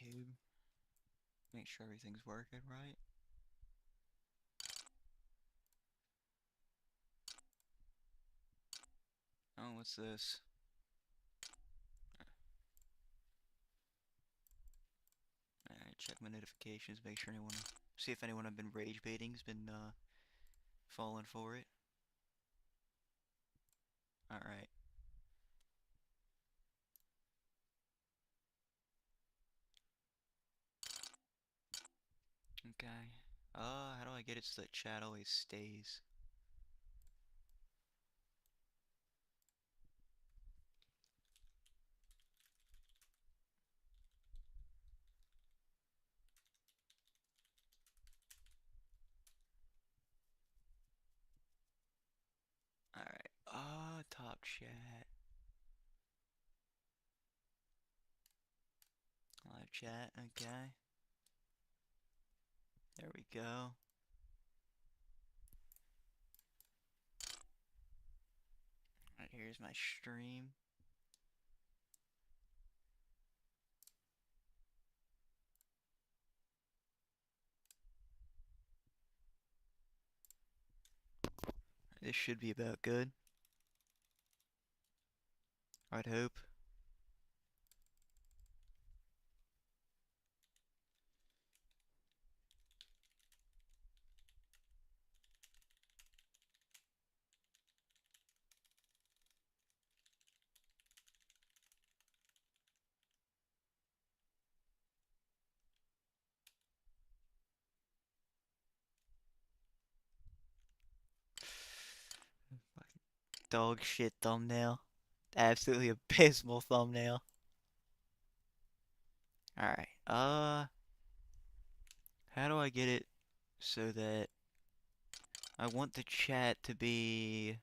YouTube. Make sure everything's working right. Oh, what's this? Alright, check my notifications, make sure anyone, see if anyone I've been rage baiting's been, falling for it. Alright. Okay. How do I get it so that chat always stays? Alright. Top chat. Live chat, okay. There we go. Alright, here's my stream. This should be about good. I'd hope. Dog shit thumbnail. Absolutely abysmal thumbnail. Alright, how do I get it so that I want the chat to be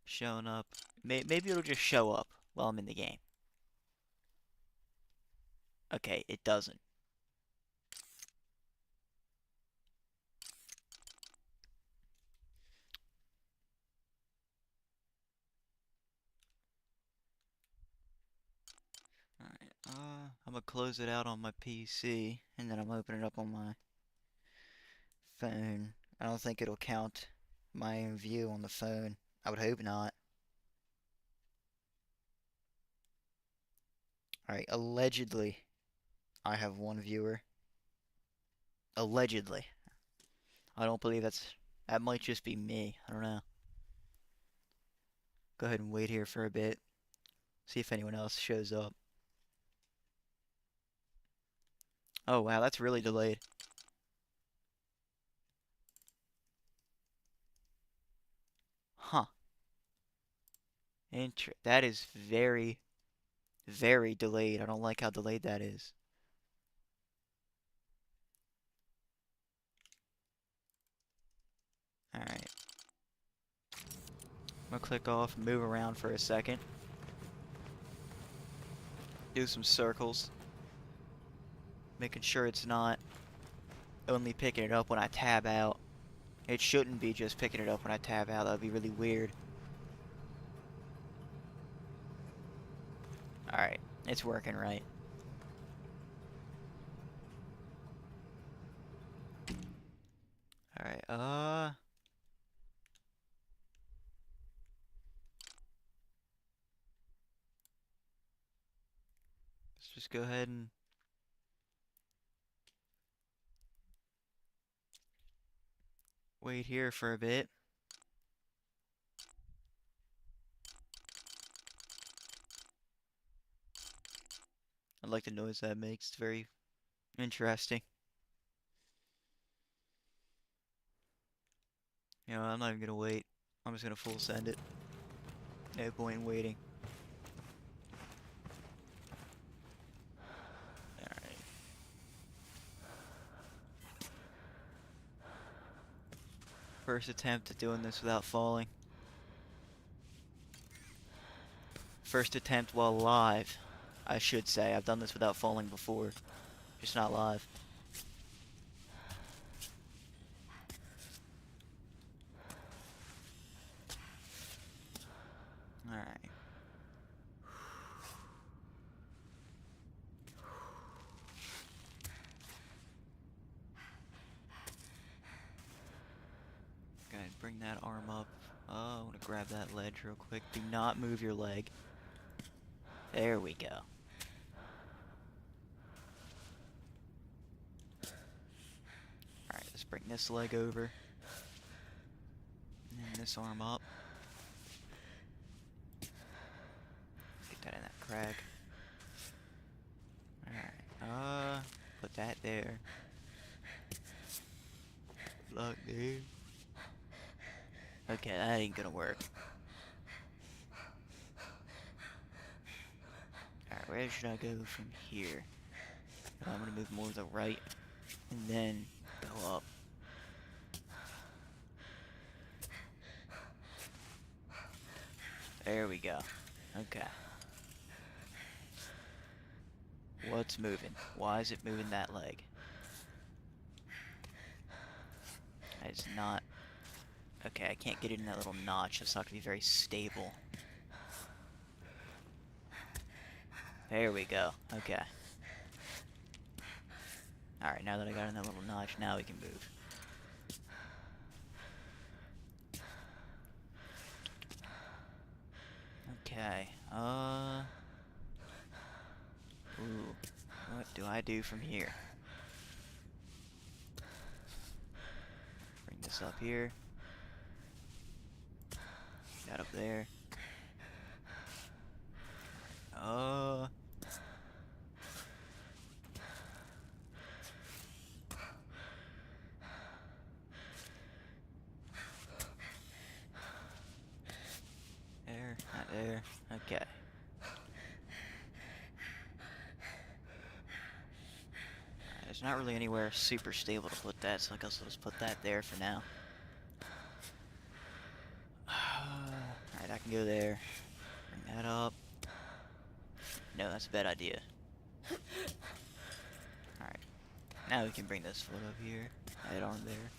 showing up? Maybe it'll just show up while I'm in the game. Okay, it doesn't. Alright, I'm gonna close it out on my PC, and then I'm opening it up on my phone. I don't think it'll count my own view on the phone. I would hope not. Alright, allegedly, I have one viewer. Allegedly. I don't believe that might just be me. I don't know. Go ahead and wait here for a bit. See if anyone else shows up. Oh wow, that's really delayed. Huh. That is very, very delayed. I don't like how delayed that is. Alright. I'm gonna click off, move around for a second. Do some circles. Making sure it's not only picking it up when I tab out. It shouldn't be just picking it up when I tab out. That would be really weird. Alright. It's working right. Alright, let's just go ahead and wait here for a bit. I like the noise that makes. It's very interesting. You know, I'm not even gonna wait. I'm just gonna full send it. No point in waiting. Alright. First attempt at doing this without falling. First attempt while live, I should say. I've done this without falling before. Just not live. Alright. bring that arm up. Oh, I want to grab that ledge real quick. Do not move your leg. There we go. Alright, let's bring this leg over. And this arm up. Get that in that crag. Alright, put that there. Good luck, dude. Okay, that ain't gonna work. Alright, where should I go from here? I'm gonna move more to the right, and then go up. There we go. Okay. What's moving? Why is it moving that leg? It's not... Okay, I can't get it in that little notch. It's not gonna be very stable. There we go. Okay. Alright, now that I got in that little notch, now we can move. Okay, ooh, what do I do from here? Bring this up here. That up there. There, not there. Okay. There's not really anywhere super stable to put that, so I guess I'll just put that there for now. Alright, I can go there. Bring that up. No, that's a bad idea. Alright. Now we can bring this foot up here. Head on there.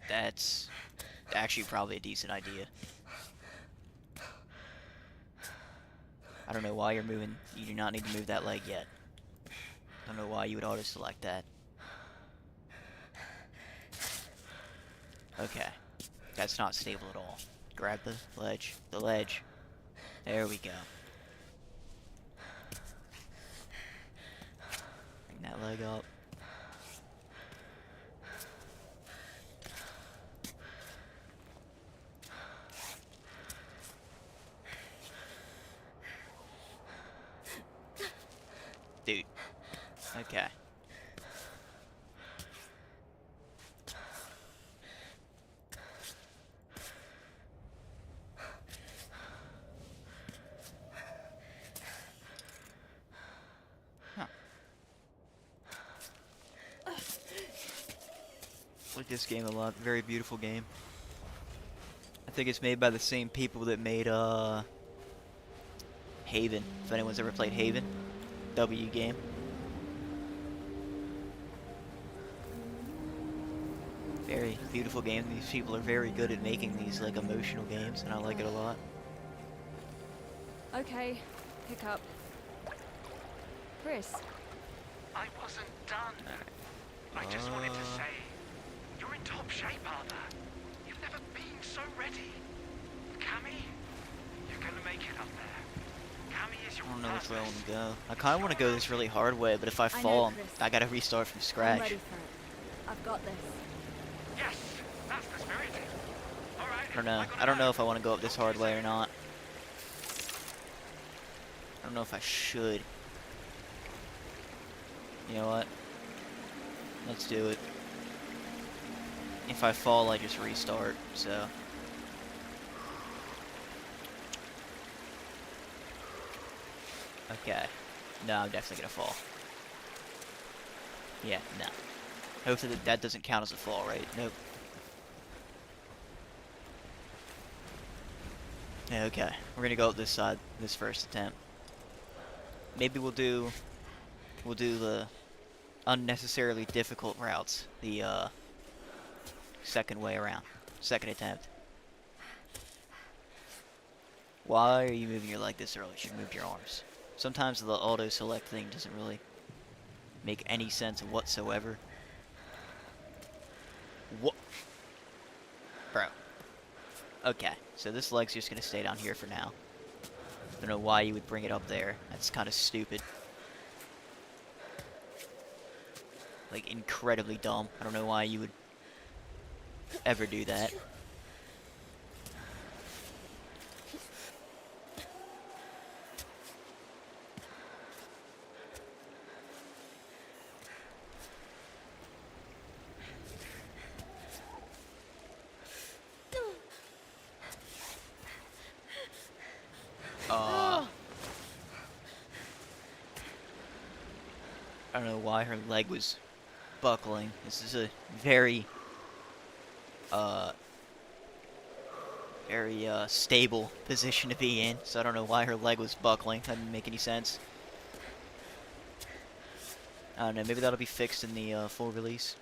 That's actually probably a decent idea. I don't know why you're moving. You do not need to move that leg yet. I don't know why you would auto-select that. Okay. That's not stable at all. Grab the ledge. The ledge. There we go. Bring that leg up. Dude. Okay. Huh. Like this game a lot. Very beautiful game. I think it's made by the same people that made Haven. If anyone's ever played Haven. W game. Very beautiful game. These people are very good at making these like emotional games, and I like it a lot. Okay, pick up. Chris. I wasn't done. I just wanted to say, you're in top shape, Arthur. You've never been so ready. Cammy, you're gonna make it up there. Cammy is your I don't know which way I want purpose. to go. I kind of want to go this really hard way, but if I fall, Chris. I gotta restart from I'm scratch. ready for it. I've got this. Yes, that's the spirit. All right. I don't know. I don't know if I want to go up this hard way or not. I don't know if I should. You know what? Let's do it. If I fall, I just restart, so... Okay. No, I'm definitely gonna fall. Yeah, no. Hopefully that doesn't count as a fall, right? Nope. Okay, we're gonna go up this side, this first attempt. Maybe we'll do the unnecessarily difficult routes, the second way around, second attempt. Why are you moving your leg this early? You should move your arms. Sometimes the auto select thing doesn't really make any sense whatsoever. What? Bro. Okay, so this leg's just gonna stay down here for now. Don't know why you would bring it up there. That's kind of stupid. Like, incredibly dumb. I don't know why you would ever do that. I don't know why her leg was buckling. This is a very, stable position to be in, so I don't know why her leg was buckling. That didn't make any sense. I don't know, maybe that'll be fixed in the, full release.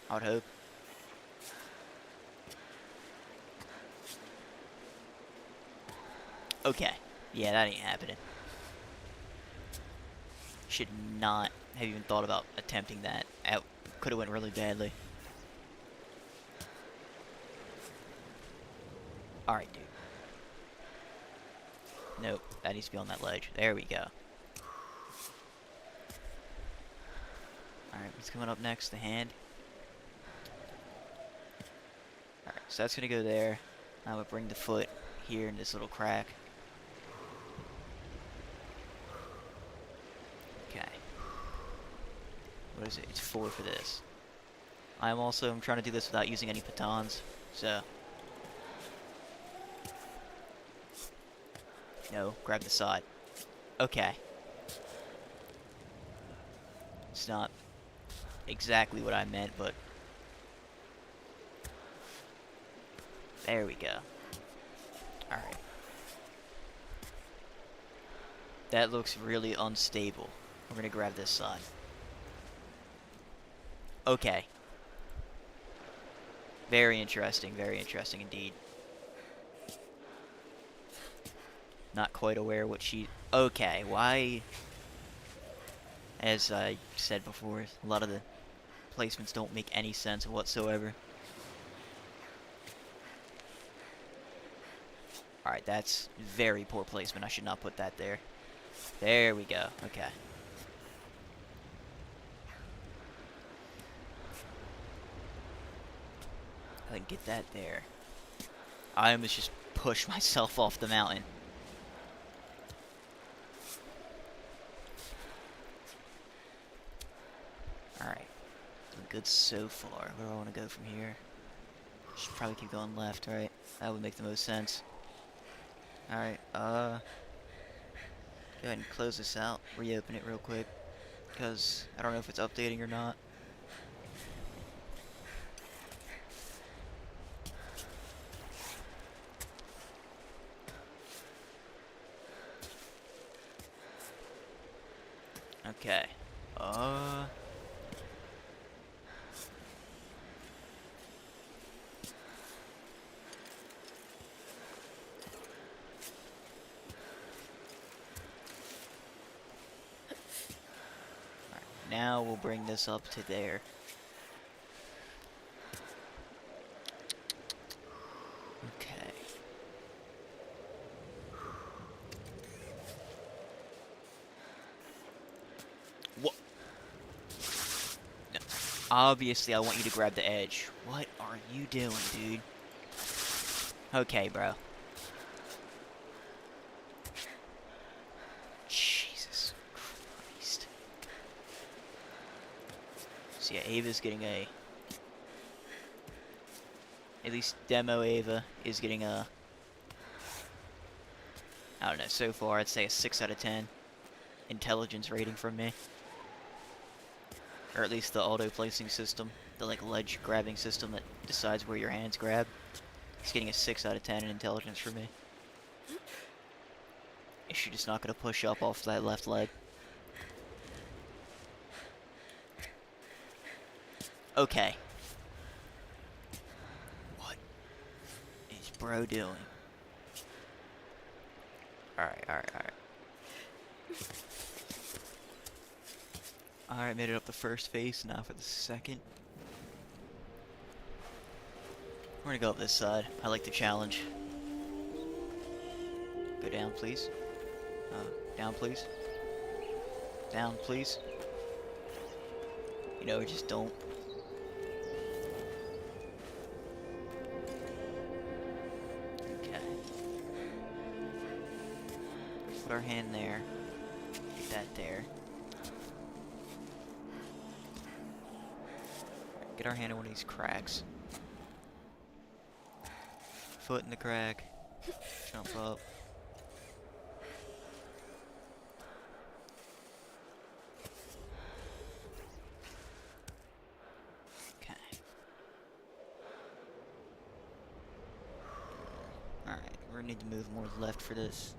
I would hope. Okay. Yeah, that ain't happening. Should not have even thought about attempting that. That could have went really badly. Alright, dude. Nope, that needs to be on that ledge. There we go. Alright, what's coming up next? The hand. Alright, so that's gonna go there. I'm gonna bring the foot here in this little crack. Okay. What is it? It's 4 for this. I'm trying to do this without using any pitons, so. No, grab the side. Okay. It's not exactly what I meant, but there we go. Alright. That looks really unstable. We're gonna grab this side. Okay. Very interesting indeed. Not quite aware what she... Okay, why... As I said before, a lot of the placements don't make any sense whatsoever. Alright, that's very poor placement. I should not put that there. There we go. Okay. I can get that there. I almost just pushed myself off the mountain. Alright. Good so far. Where do I want to go from here? Should probably keep going left, right? That would make the most sense. Alright, go ahead and close this out. Reopen it real quick. Because I don't know if it's updating or not. Okay. Now we'll bring this up to there. Okay. What? No. Obviously, I want you to grab the edge. What are you doing, dude? Okay, bro. Jesus Christ. So yeah, Ava's getting a... At least demo Ava is getting a... I don't know, so far I'd say a 6 out of 10 intelligence rating from me. Or at least the auto placing system, the like ledge grabbing system that decides where your hands grab. It's getting a 6 out of 10 in intelligence for me. Is she just not going to push up off that left leg? Okay. What is bro doing? Alright. Alright, made it up the first phase, now for the second. We're gonna go up this side. I like the challenge. Go down, please. Down, please. Down, please. You know, just don't. Okay. Put our hand there. Get that there. Get our hand in one of these cracks. Foot in the crack. Jump up. Okay. Alright, we're gonna need to move more left for this.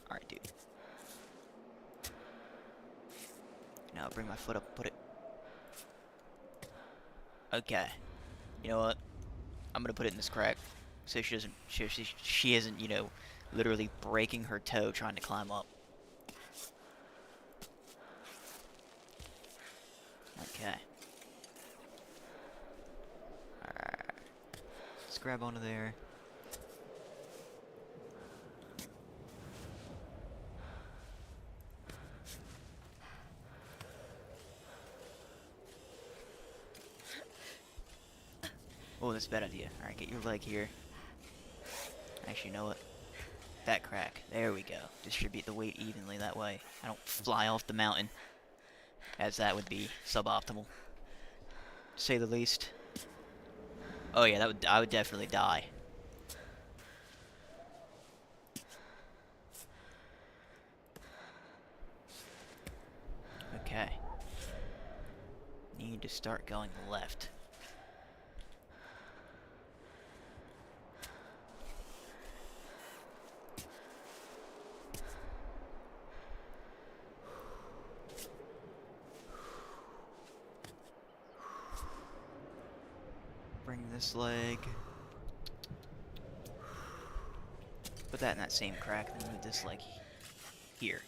Alright, dude. Now bring my foot up, put it. Okay. You know what? I'm gonna put it in this crack, so she doesn't, she isn't, you know, literally breaking her toe trying to climb up. Okay. Alright. Let's grab onto there. Oh, that's a bad idea. Alright, get your leg here. Actually, you know what? That crack. There we go. Distribute the weight evenly that way. I don't fly off the mountain. As that would be suboptimal. To say the least. Oh yeah, I would definitely die. Okay. Need to start going left. Bring this leg. Put that in that same crack, and then move this leg here.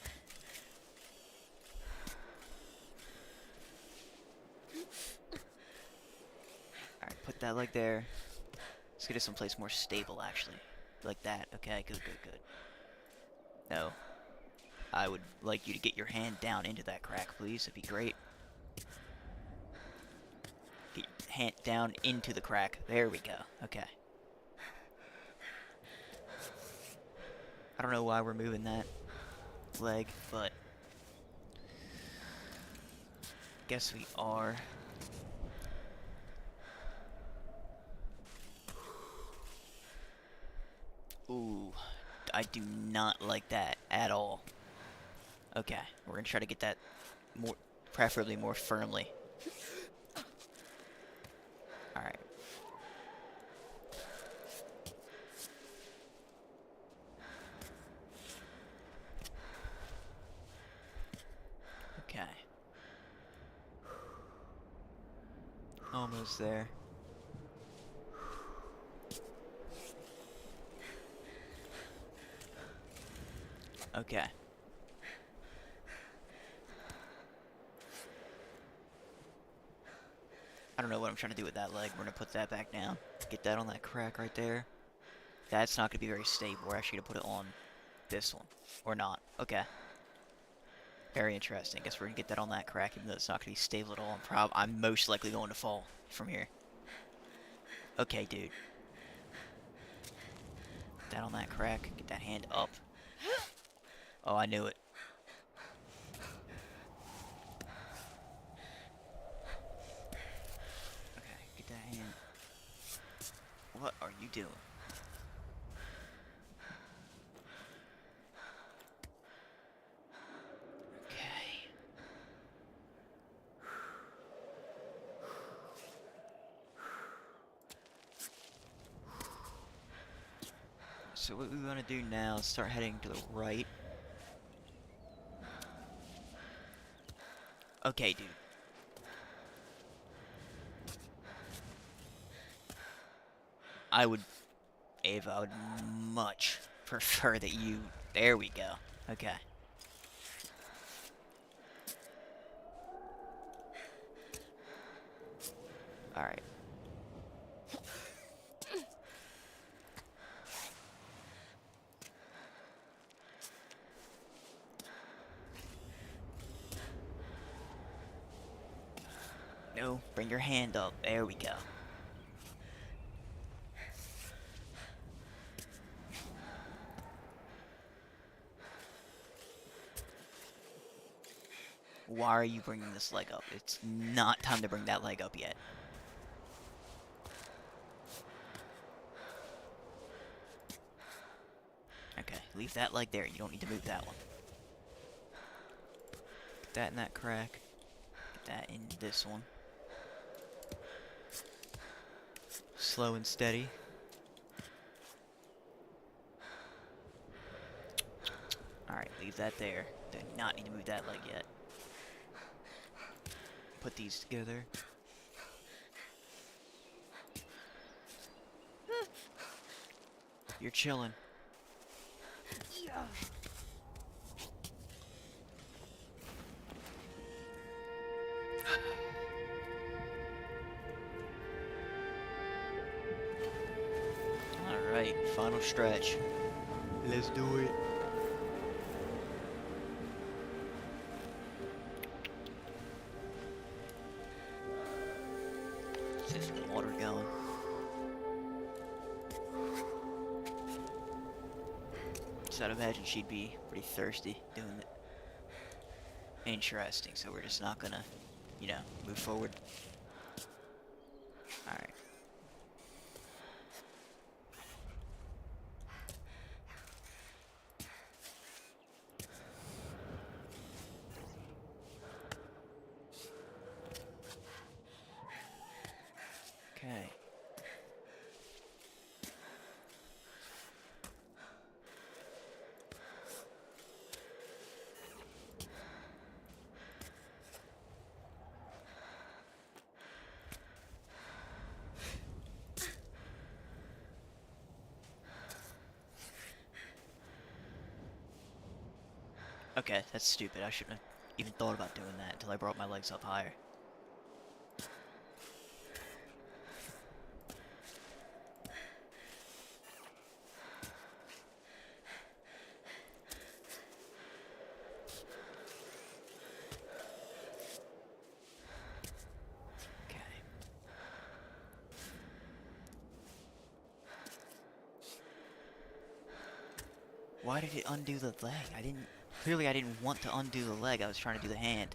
Alright, put that leg there. Let's get it someplace more stable, actually. Like that. Okay, good, good, good. No. I would like you to get your hand down into that crack, please. That'd be great. Get your hand down into the crack. There we go. Okay. I don't know why we're moving that leg, but guess we are. Ooh, I do not like that at all. Okay, we're gonna try to get that more, preferably more firmly. Alright. Okay. Almost there. Okay. I don't know what I'm trying to do with that leg. We're gonna put that back down. Get that on that crack right there. That's not gonna be very stable. We're actually gonna put it on this one. Or not. Okay. Very interesting. Guess we're gonna get that on that crack, even though it's not gonna be stable at all. I'm most likely going to fall from here. Okay, dude. Get that on that crack. Get that hand up. Oh, I knew it. Okay, get that hand. What are you doing? Okay. So what we want to do now is start heading to the right. Okay, dude. Ava, I would much prefer that you... There we go. Okay. Alright. No, bring your hand up. There we go. Why are you bringing this leg up? It's not time to bring that leg up yet. Okay, leave that leg there. You don't need to move that one. Get that in that crack. Get that in this one. Slow and steady. Alright, leave that there. Do not need to move that leg yet. Put these together. You're chilling. Alright, final stretch. Let's do it. Get some water going. So I'd imagine she'd be pretty thirsty doing it. Interesting, so we're just not gonna, you know, move forward. Alright. Okay. Okay, that's stupid. I shouldn't have even thought about doing that until I brought my legs up higher. Okay. Why did it undo the leg? Clearly I didn't want to undo the leg. I was trying to do the hand.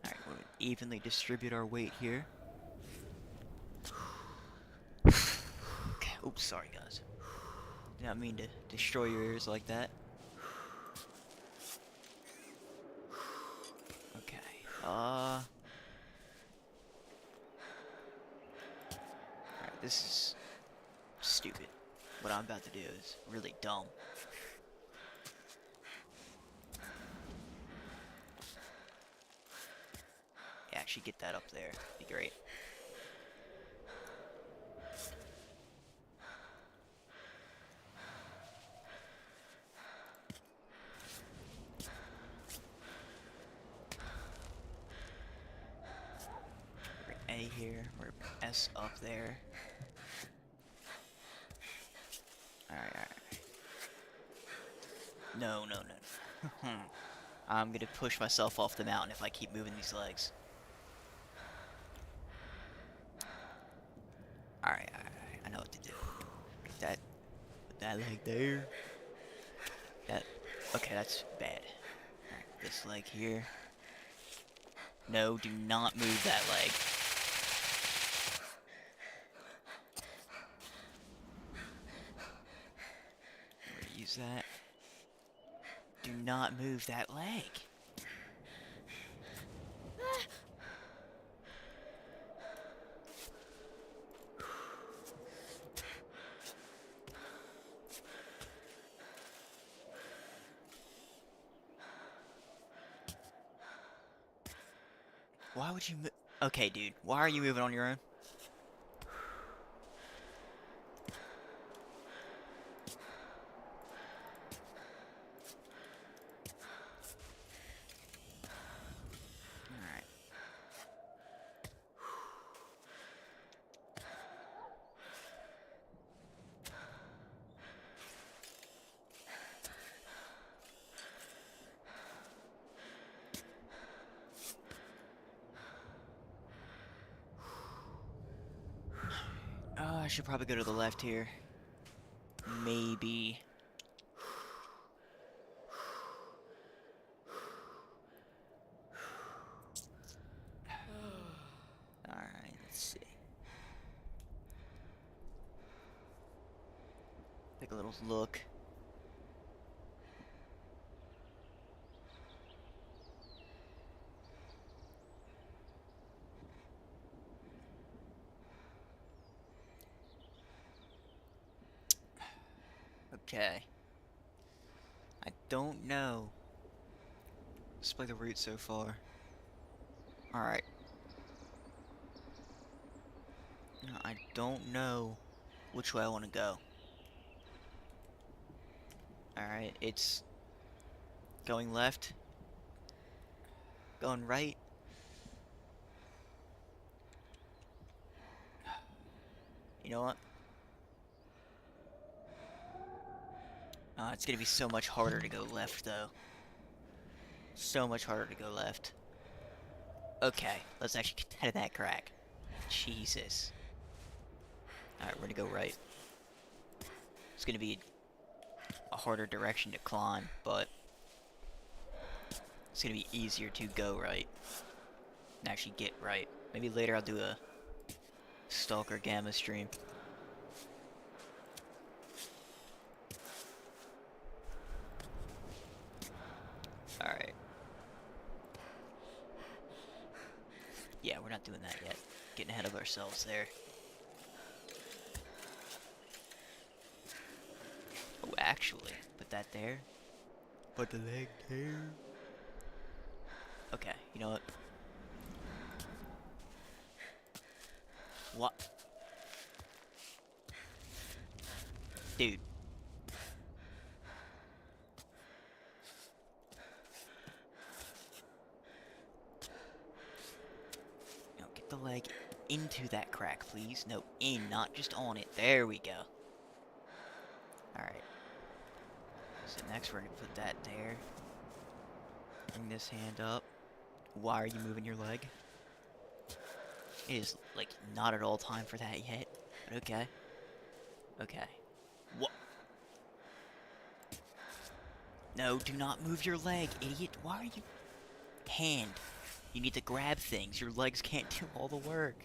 Alright, we'll evenly distribute our weight here. Okay, oops, sorry guys. Did not mean to destroy your ears like that. Okay, Alright, this is stupid. What I'm about to do is really dumb. Yeah, actually get that up there. Be great. Bring A here, or S up there. Alright. No. I'm gonna push myself off the mountain if I keep moving these legs. Alright. I know what to do. Put that leg there. Okay, that's bad. Alright, this leg here. No, do not move that leg. I'm gonna use that. Do not move that leg. Why would you Okay, dude. Why are you moving on your own? I should probably go to the left here. Maybe. Alright, let's see. Take a little look. Okay. I don't know. Let's play the route so far. Alright. I don't know which way I want to go. Alright, it's going left, going right. You know what? It's gonna be so much harder to go left, though. So much harder to go left. Okay, let's actually get out of that crack. Jesus. Alright, we're gonna go right. It's gonna be a harder direction to climb, but it's gonna be easier to go right. And actually get right. Maybe later I'll do a Stalker Gamma stream. Alright. Yeah, we're not doing that yet. Getting ahead of ourselves there. Oh, actually, put that there. Put the leg there. Okay, you know what? What? Dude. No, get the leg into that crack, please. No, in, not just on it. There we go. Alright. So next we're gonna put that there. Bring this hand up. Why are you moving your leg? It is, like, not at all time for that yet. But okay. Okay. What? No, do not move your leg, idiot. Why are you... Hand. You need to grab things. Your legs can't do all the work.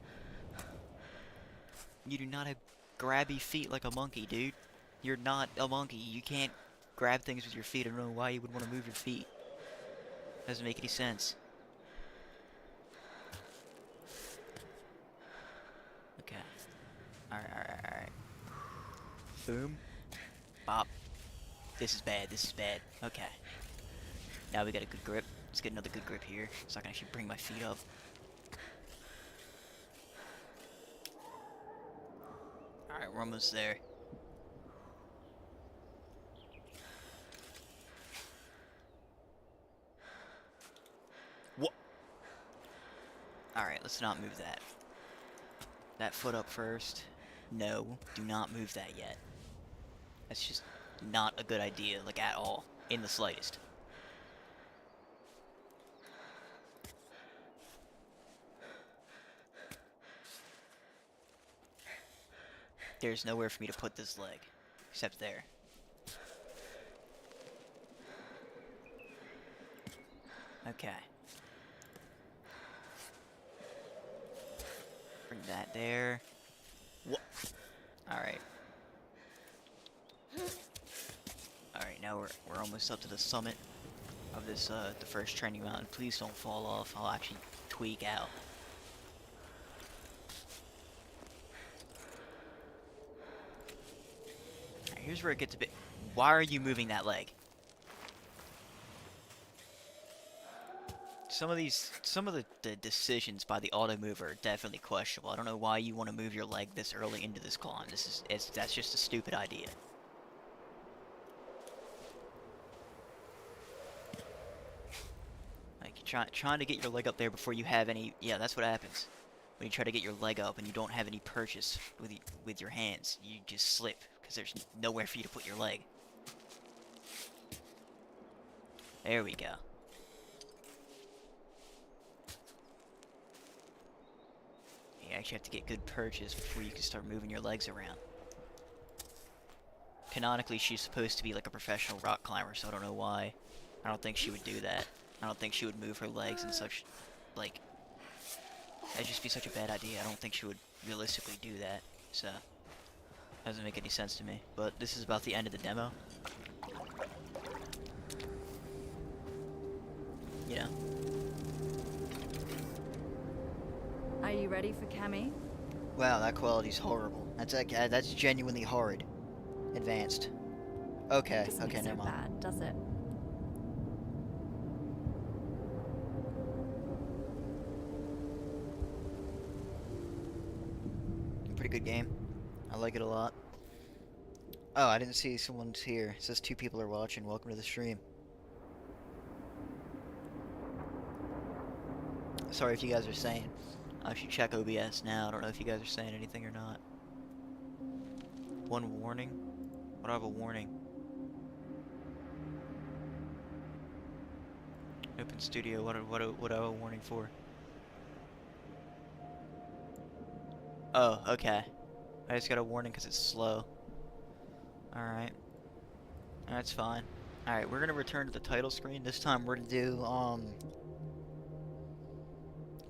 You do not have grabby feet like a monkey, dude. You're not a monkey. You can't grab things with your feet. I don't know why you would want to move your feet. Doesn't make any sense. Okay. Alright. Boom. Bop. This is bad. This is bad. Okay. Now we got a good grip. Let's get another good grip here, so I can actually bring my feet up. Alright, we're almost there. What? Alright, let's not move that. That foot up first. No, do not move that yet. That's just not a good idea, like at all, in the slightest. There's nowhere for me to put this leg, except there. Okay. Bring that there. What? Alright. Alright, now we're almost up to the summit of this, the first training mountain. Please don't fall off. I'll actually tweak out. Alright, here's where it gets a bit... Why are you moving that leg? Some of the decisions by the auto mover are definitely questionable. I don't know why you want to move your leg this early into this climb. That's just a stupid idea. Like trying to get your leg up there before you have any. Yeah, that's what happens when you try to get your leg up and you don't have any purchase with your hands. You just slip because there's nowhere for you to put your leg. There we go. actually have to get good purchase before you can start moving your legs around. Canonically, she's supposed to be like a professional rock climber, so I don't know why. I don't think she would do that. I don't think she would move her legs in such, like, that'd just be such a bad idea. I don't think she would realistically do that, so doesn't make any sense to me. But this is about the end of the demo. You know. Are you ready for Cammy? Wow, that quality's horrible. That's genuinely horrid. Advanced. Okay, Doesn't okay, look so never mind. bad, does it? Pretty good game. I like it a lot. Oh, I didn't see someone's here. It says 2 people are watching. Welcome to the stream. Sorry if you guys are saying. I should check OBS now. I don't know if you guys are saying anything or not. One warning? What do I have a warning? Open studio. What do I have a warning for? Oh, okay. I just got a warning because it's slow. Alright. That's fine. Alright, we're gonna return to the title screen. This time we're gonna do,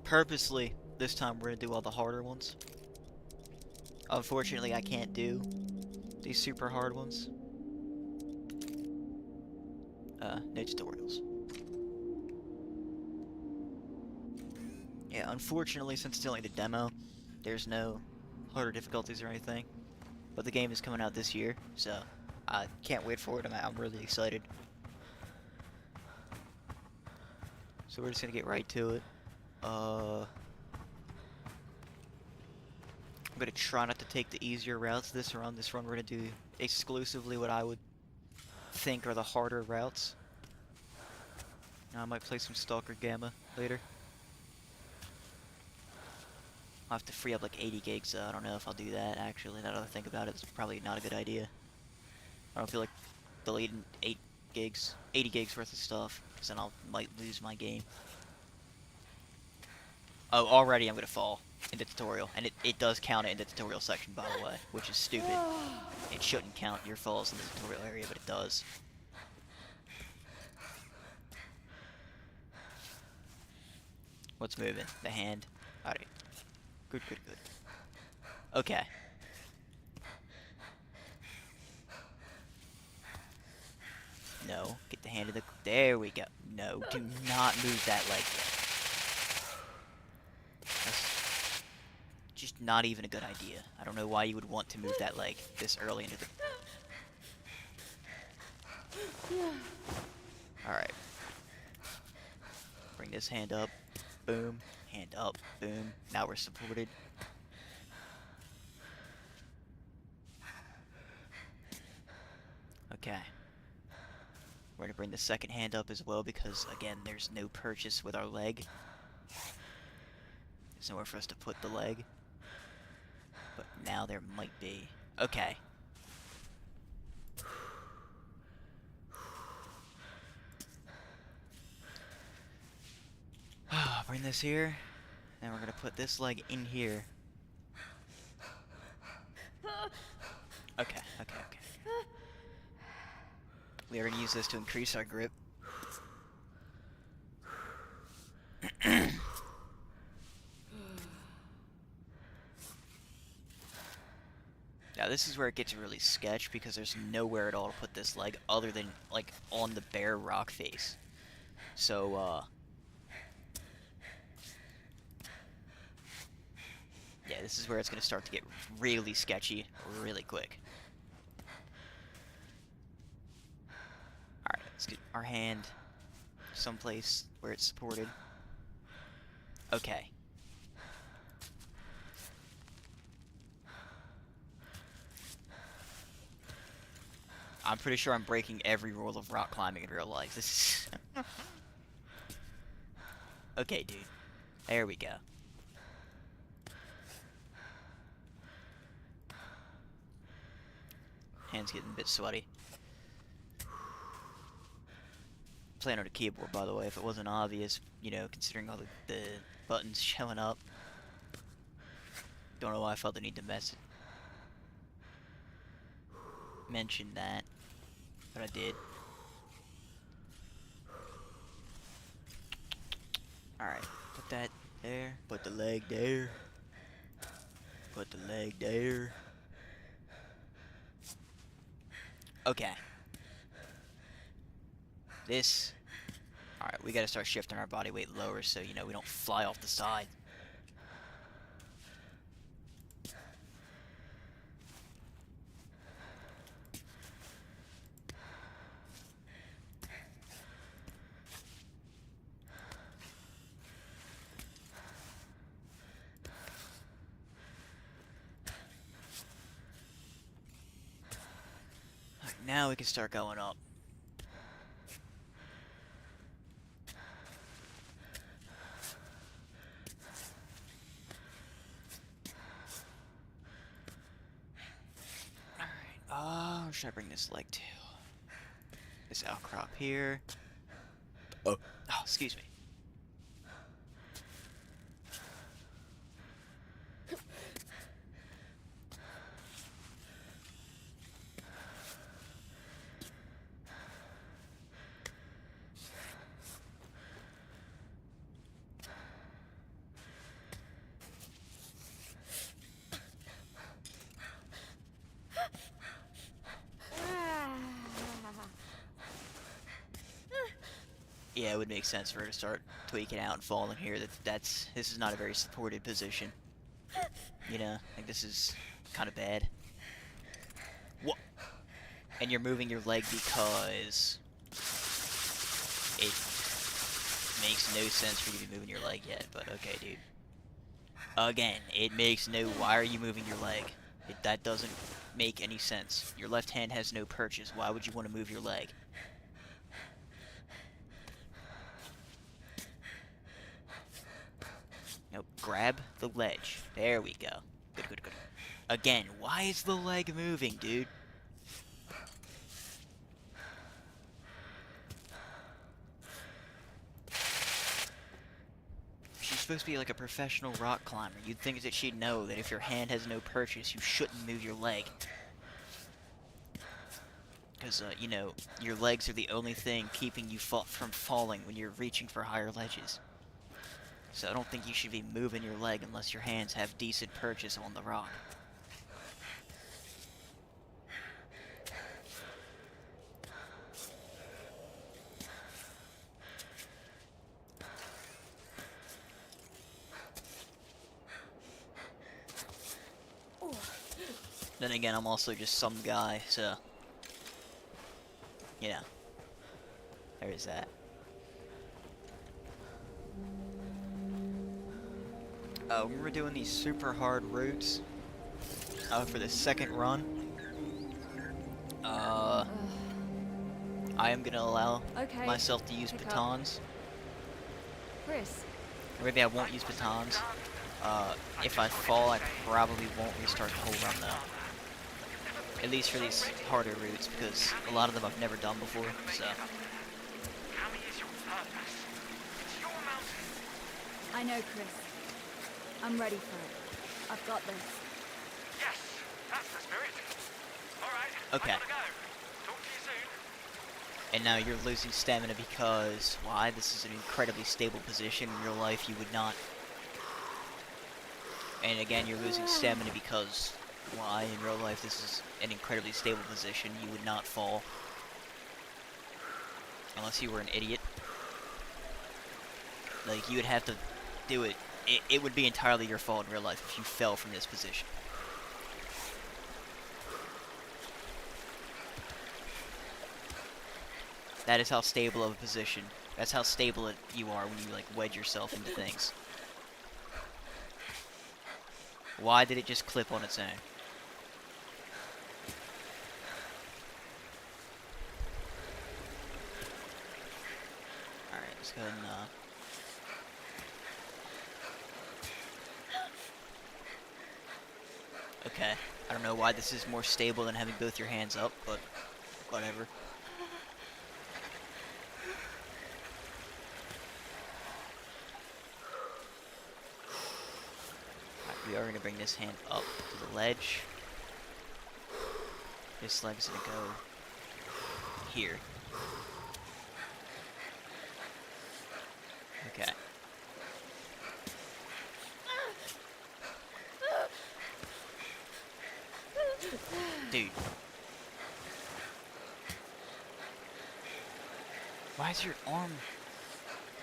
purposely, this time we're gonna do all the harder ones. Unfortunately, I can't do these super hard ones. No tutorials. Yeah, unfortunately, since it's only the demo, there's no harder difficulties or anything. But the game is coming out this year, so I can't wait for it. I'm really excited. So we're just gonna get right to it. I'm gonna try not to take the easier routes this run. This run we're gonna do exclusively what I would think are the harder routes. Now I might play some Stalker Gamma later. I'll have to free up like 80 gigs, so I don't know if I'll do that, actually. Now that I think about it, it's probably not a good idea. I don't feel like deleting 80 gigs worth of stuff, because then I might lose my game. Oh, already I'm gonna fall in the tutorial, and it does count it in the tutorial section, by the way, which is stupid. It shouldn't count your falls in the tutorial area, but it does. What's moving? The hand. Alright. Good, good, good. Okay. No. Get the hand of the... There we go. No. Do not move that leg yet. That's just not even a good idea. I don't know why you would want to move that leg this early into the... Alright. Bring this hand up. Boom. Hand up. Boom. Now we're supported. Okay. We're gonna bring the second hand up as well because, again, there's no purchase with our leg. There's nowhere for us to put the leg. But now there might be. Okay. Bring this here. Then we're gonna put this leg in here. Okay, okay, okay. We are gonna use this to increase our grip. Now this is where it gets really sketch because there's nowhere at all to put this leg other than like on the bare rock face. So yeah, this is where it's gonna start to get really sketchy really quick. Alright, let's get our hand someplace where it's supported. Okay. I'm pretty sure I'm breaking every rule of rock climbing in real life. This is... Okay, dude. There we go. Hand's getting a bit sweaty. Playing on a keyboard, by the way, if it wasn't obvious, you know, considering all the buttons showing up. Don't know why I felt the need to mention that, but I did. Alright, put that there. Put the leg there. Put the leg there. Okay. This... Alright, we gotta start shifting our body weight lower so, you know, we don't fly off the side. Alright, now we can start going up. Where should I bring this leg to? This outcrop here. Oh, excuse me. Yeah, it would make sense for her to start tweaking out and falling here. This is not a very supported position. You know, like this is kind of bad. What? And you're moving your leg because it makes no sense for you to be moving your leg yet. But okay, dude. Again, it makes no. Why are you moving your leg? That doesn't make any sense. Your left hand has no purchase. Why would you want to move your leg? Nope, grab the ledge. There we go. Good, good, good. Again, why is the leg moving, dude? She's supposed to be like a professional rock climber. You'd think that she'd know that if your hand has no purchase, you shouldn't move your leg. Because, you know, your legs are the only thing keeping you from falling when you're reaching for higher ledges. So I don't think you should be moving your leg unless your hands have decent purchase on the rock. Then again, I'm also just some guy, so... You know. There's that. When we're doing these super hard routes, for the second run, I am gonna allow myself to use pitons. Chris. Or maybe I won't use pitons. If I fall, I probably won't restart the whole run though. At least for these harder routes, because a lot of them I've never done before, so. I know, Chris. I'm ready for it. I've got this. Yes, that's the spirit. All right. Okay. I gotta go. Talk to you soon. And now you're losing stamina because, why? This is an incredibly stable position. In real life, you would not. And again, you're losing stamina because, why? In real life, this is an incredibly stable position. You would not fall. Unless you were an idiot. Like, you would have to do it. It would be entirely your fault in real life if you fell from this position. That is how stable of a position. That's how stable you are when you, like, wedge yourself into things. Why did it just clip on its own? Alright, let's go ahead and, Okay, I don't know why this is more stable than having both your hands up, but whatever. we are going to bring this hand up to the ledge. This leg's going to go here. Okay. Dude. Why is your arm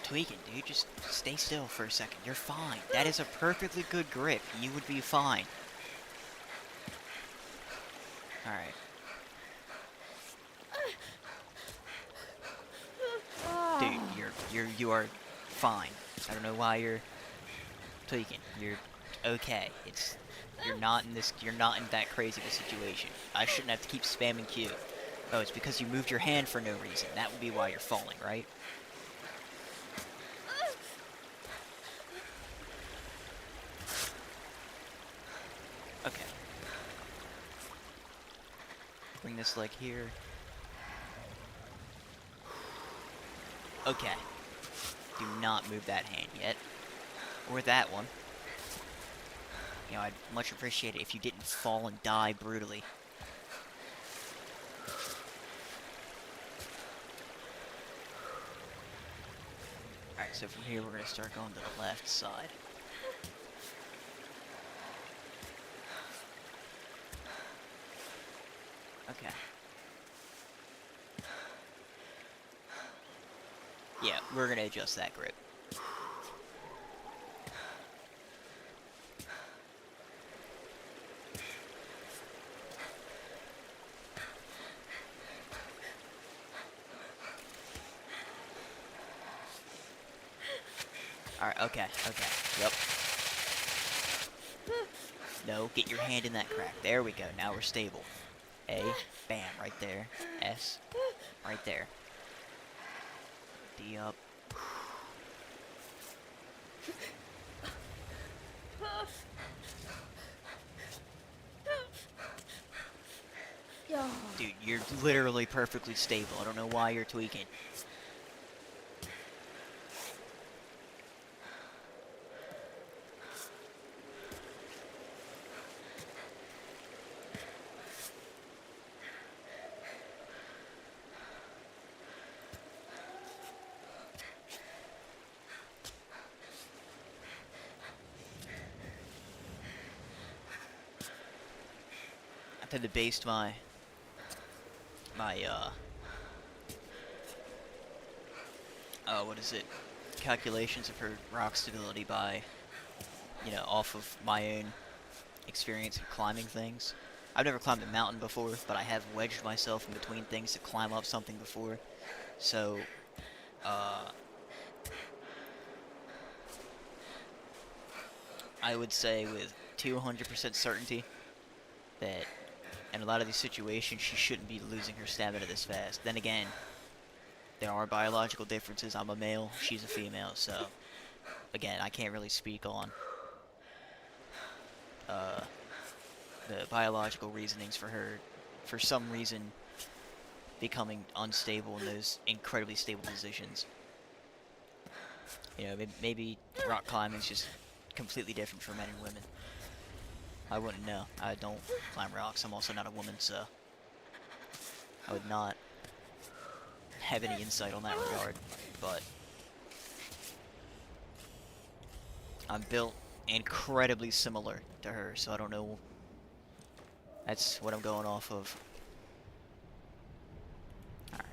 tweaking, dude? Just stay still for a second. You're fine. That is a perfectly good grip. You would be fine. Alright. Dude, you are fine. I don't know why you're tweaking. You're okay. You're not in that crazy of a situation. I shouldn't have to keep spamming Q. Oh, it's because you moved your hand for no reason. That would be why you're falling, right? Okay. Bring this leg here. Okay. Do not move that hand yet. Or that one. You know, I'd much appreciate it if you didn't fall and die brutally. Alright, so from here we're going to start going to the left side. Okay. Yeah, we're going to adjust that grip. Alright, okay. Yep. No, get your hand in that crack. There we go. Now we're stable. A, bam, right there. S, right there. D up. Dude, you're literally perfectly stable. I don't know why you're tweaking. I've had to base my what is it? Calculations of her rock stability by, you know, off of my own experience of climbing things. I've never climbed a mountain before, but I have wedged myself in between things to climb up something before. So, I would say with 200% certainty that in a lot of these situations she shouldn't be losing her stamina this fast. Then again, there are biological differences. I'm a male, she's a female, so again, I can't really speak on the biological reasonings for her, for some reason, becoming unstable in those incredibly stable positions. You know, maybe rock climbing is just completely different for men and women. I wouldn't know. I don't climb rocks. I'm also not a woman, so I would not have any insight on that regard. But I'm built incredibly similar to her, so I don't know. That's what I'm going off of. Alright.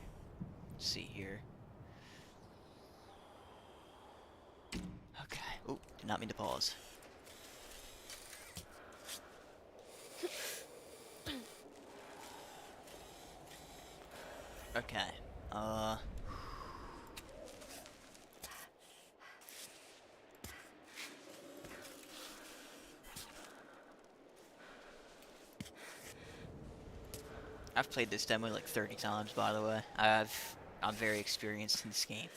Let's see here. Okay. Oh, did not mean to pause. Okay. I've played this demo like 30 times, by the way. I'm very experienced in this game.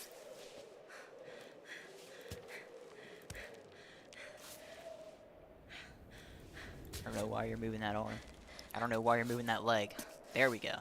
I don't know why you're moving that arm. I don't know why you're moving that leg. There we go.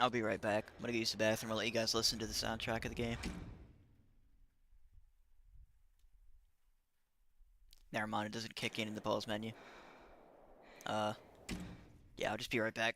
I'll be right back. I'm gonna go use the bathroom. I'll let you guys listen to the soundtrack of the game. Never mind, it doesn't kick in the pause menu. Uh, yeah, I'll just be right back.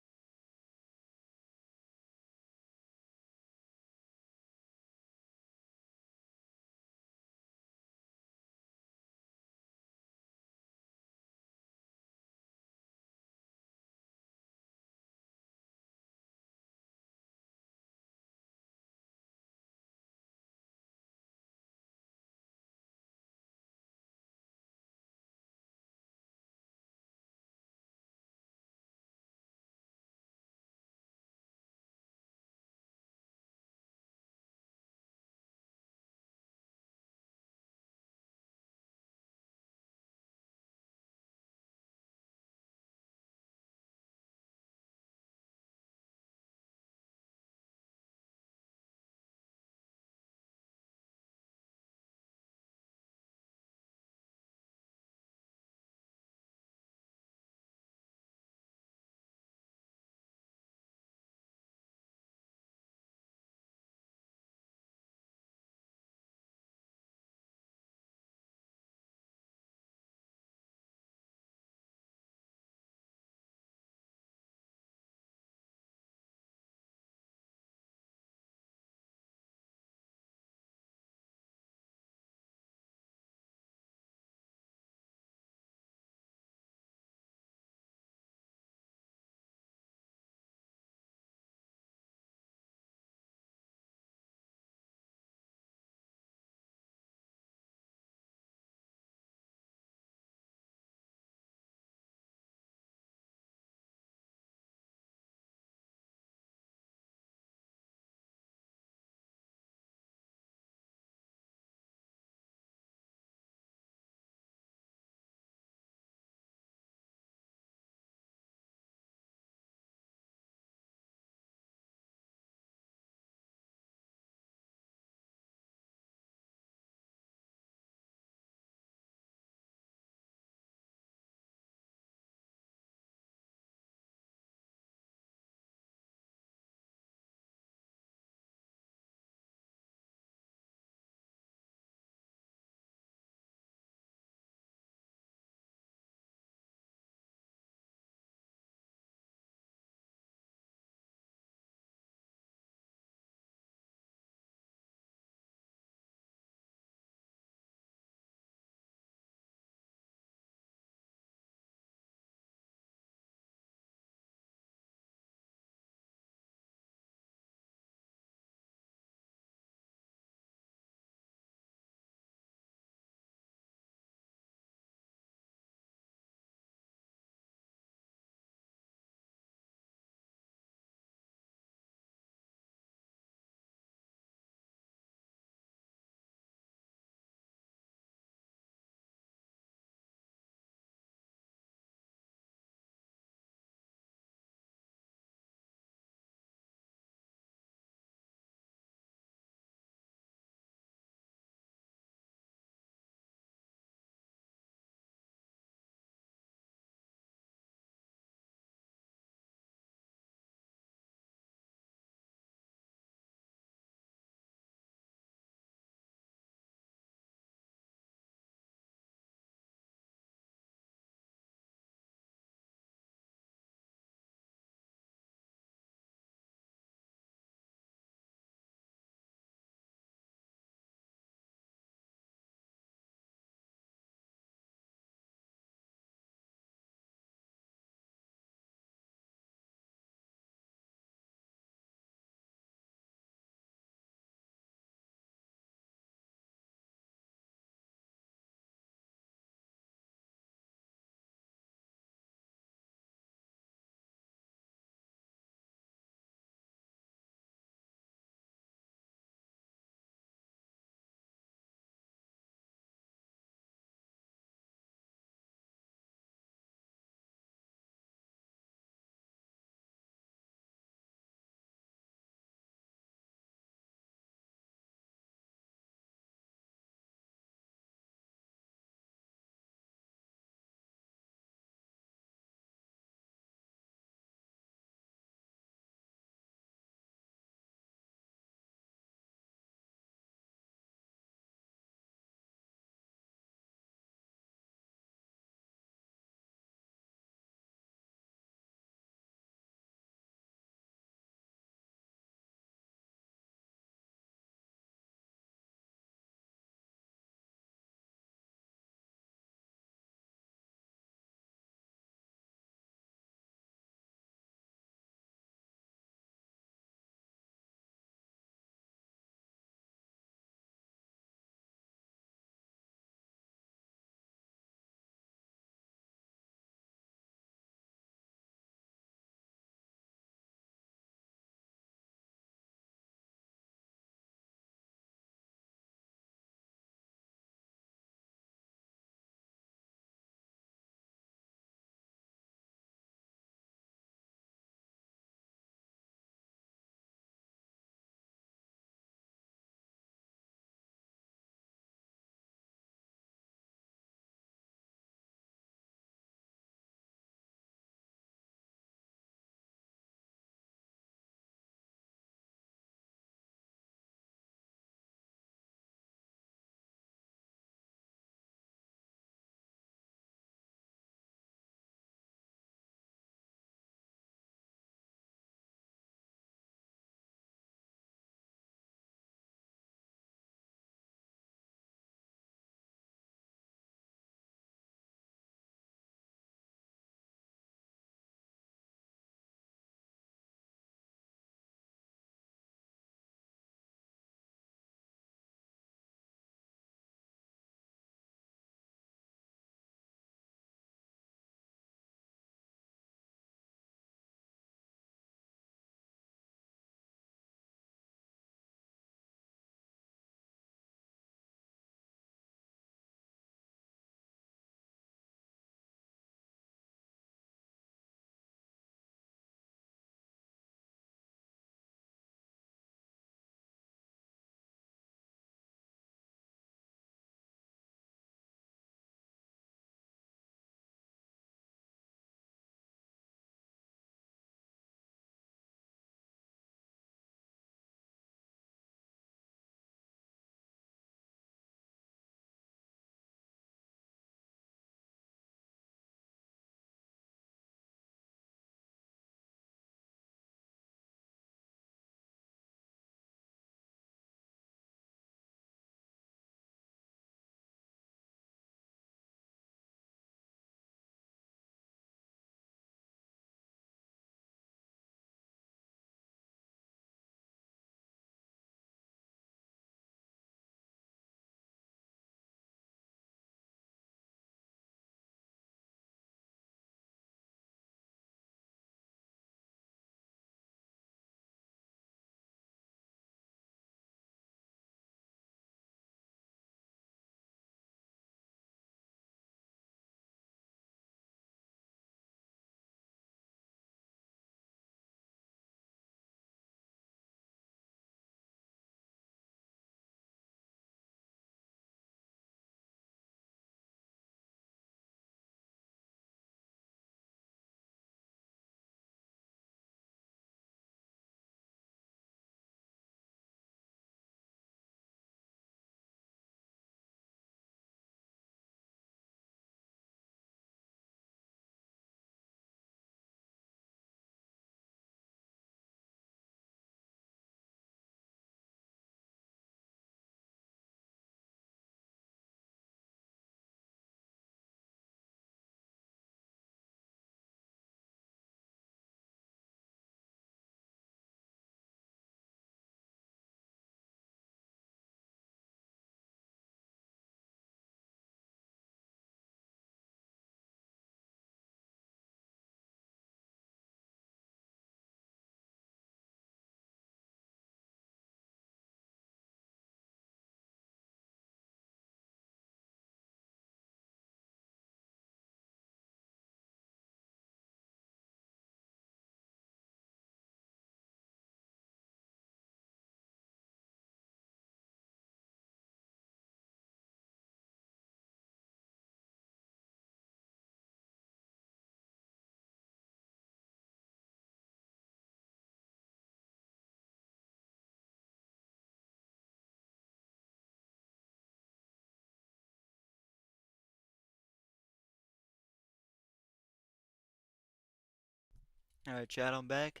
Alright, chat, I'm back.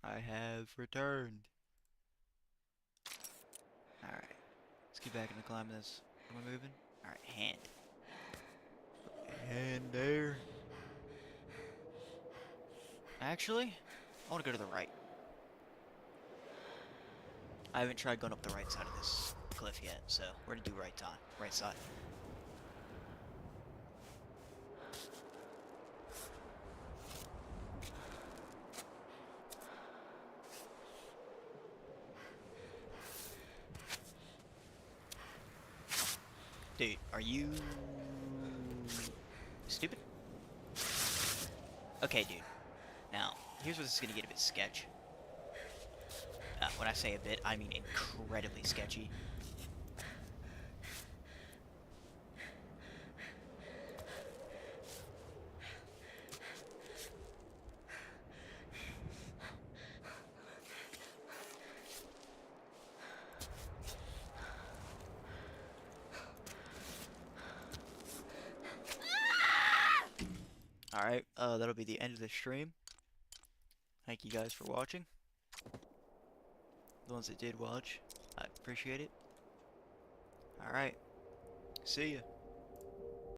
I have returned. Alright. Let's get back into climbing this. Am I moving? Alright, hand. Hand there. Actually, I want to go to the right. I haven't tried going up the right side of this cliff yet, so we're gonna do right side. Dude, are you stupid? Okay, dude. Now, here's where this is gonna get a bit sketch. When I say a bit, I mean incredibly sketchy. Alright, that'll be the end of the stream. Thank you guys for watching. The ones that did watch, I appreciate it. Alright, see ya.